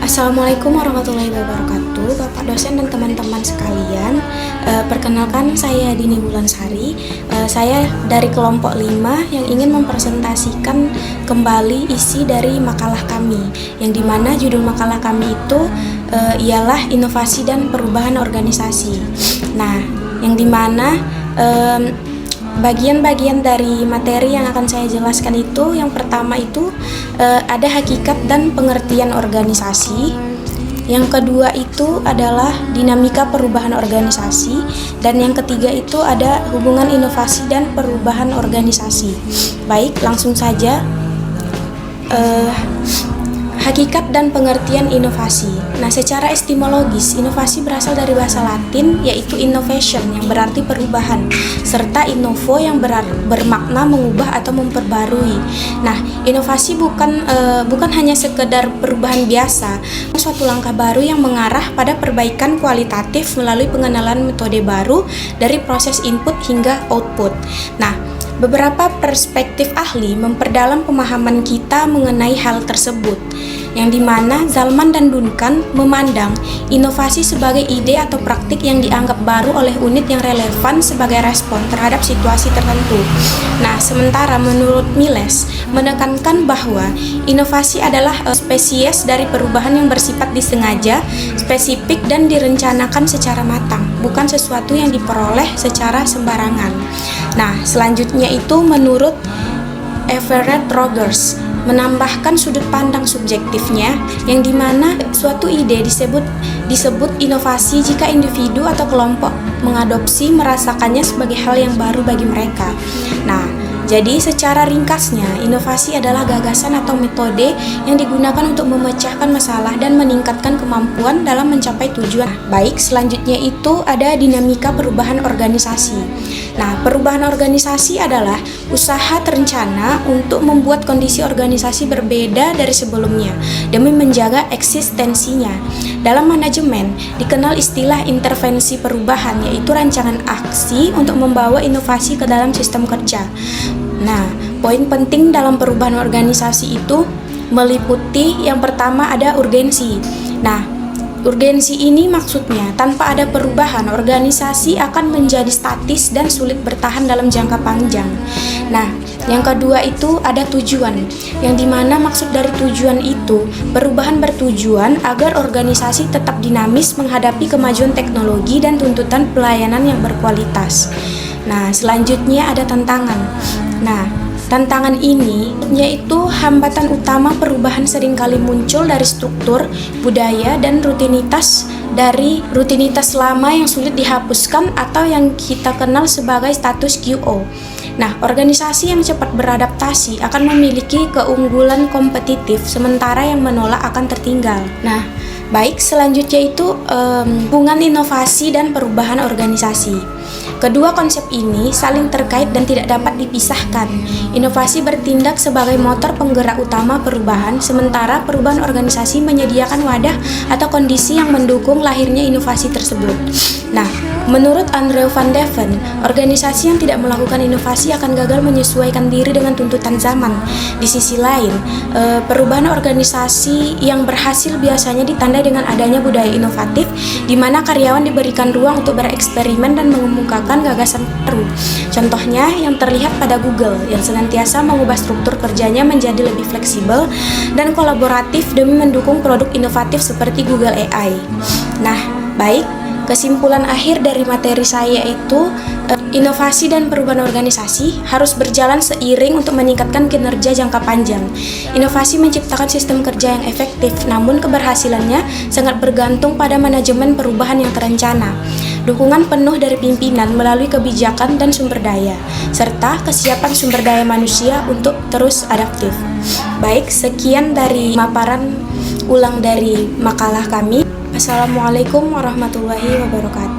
Assalamualaikum warahmatullahi wabarakatuh, Bapak dosen dan teman-teman sekalian. Perkenalkan, saya Dini Wulansari. Saya dari kelompok 5 yang ingin mempresentasikan kembali isi dari makalah kami, yang dimana judul makalah kami itu ialah inovasi dan perubahan organisasi. Nah, yang dimana bagian-bagian dari materi yang akan saya jelaskan itu, yang pertama itu ada hakikat dan pengertian organisasi. Yang kedua itu adalah dinamika perubahan organisasi, dan yang ketiga itu ada hubungan inovasi dan perubahan organisasi. Baik, langsung saja. Hakikat dan pengertian inovasi. Nah, secara etimologis, inovasi berasal dari bahasa Latin, yaitu innovation yang berarti perubahan, serta innovo yang bermakna mengubah atau memperbarui. Nah, inovasi bukan hanya sekedar perubahan biasa, suatu langkah baru yang mengarah pada perbaikan kualitatif melalui pengenalan metode baru dari proses input hingga output. Nah, beberapa perspektif ahli memperdalam pemahaman kita mengenai hal tersebut, yang dimana Zalman dan Duncan memandang inovasi sebagai ide atau praktik yang dianggap baru oleh unit yang relevan sebagai respon terhadap situasi tertentu. Nah, sementara menurut Miles menekankan bahwa inovasi adalah spesies dari perubahan yang bersifat disengaja, spesifik, dan direncanakan secara matang, bukan sesuatu yang diperoleh secara sembarangan. Nah, selanjutnya itu menurut Everett Rogers menambahkan sudut pandang subjektifnya, yang dimana suatu ide disebut inovasi jika individu atau kelompok mengadopsi merasakannya sebagai hal yang baru bagi mereka. Nah, jadi secara ringkasnya, inovasi adalah gagasan atau metode yang digunakan untuk memecahkan masalah dan meningkatkan kemampuan dalam mencapai tujuan. Baik, selanjutnya itu ada dinamika perubahan organisasi. Nah, perubahan organisasi adalah usaha terencana untuk membuat kondisi organisasi berbeda dari sebelumnya demi menjaga eksistensinya. Dalam manajemen, dikenal istilah intervensi perubahan, yaitu rancangan aksi untuk membawa inovasi ke dalam sistem kerja. Nah, poin penting dalam perubahan organisasi itu meliputi yang pertama ada urgensi. Nah, urgensi ini maksudnya tanpa ada perubahan, organisasi akan menjadi statis dan sulit bertahan dalam jangka panjang. Nah, yang kedua itu ada tujuan, yang dimana maksud dari tujuan itu perubahan bertujuan agar organisasi tetap dinamis menghadapi kemajuan teknologi dan tuntutan pelayanan yang berkualitas. Nah, selanjutnya ada tantangan. Nah, tantangan ini yaitu hambatan utama perubahan seringkali muncul dari struktur, budaya, dan rutinitas lama yang sulit dihapuskan atau yang kita kenal sebagai status quo. Nah, organisasi yang cepat beradaptasi akan memiliki keunggulan kompetitif, sementara yang menolak akan tertinggal. Nah, baik, selanjutnya itu hubungan inovasi dan perubahan organisasi. Kedua konsep ini saling terkait dan tidak dapat dipisahkan. Inovasi bertindak sebagai motor penggerak utama perubahan, sementara perubahan organisasi menyediakan wadah atau kondisi yang mendukung lahirnya inovasi tersebut. Nah, menurut Andrew Van Deven, organisasi yang tidak melakukan inovasi akan gagal menyesuaikan diri dengan tuntutan zaman. Di sisi lain, perubahan organisasi yang berhasil biasanya ditandai dengan adanya budaya inovatif, di mana karyawan diberikan ruang untuk bereksperimen dan mengemukakan gagasan baru. Contohnya yang terlihat pada Google, yang senantiasa mengubah struktur kerjanya menjadi lebih fleksibel dan kolaboratif demi mendukung produk inovatif seperti Google AI. Nah, baik, kesimpulan akhir dari materi saya itu inovasi dan perubahan organisasi harus berjalan seiring untuk meningkatkan kinerja jangka panjang. Inovasi menciptakan sistem kerja yang efektif, namun keberhasilannya sangat bergantung pada manajemen perubahan yang terencana, dukungan penuh dari pimpinan melalui kebijakan dan sumber daya, serta kesiapan sumber daya manusia untuk terus adaptif. Baik, sekian dari paparan ulang dari makalah kami. Assalamualaikum warahmatullahi wabarakatuh.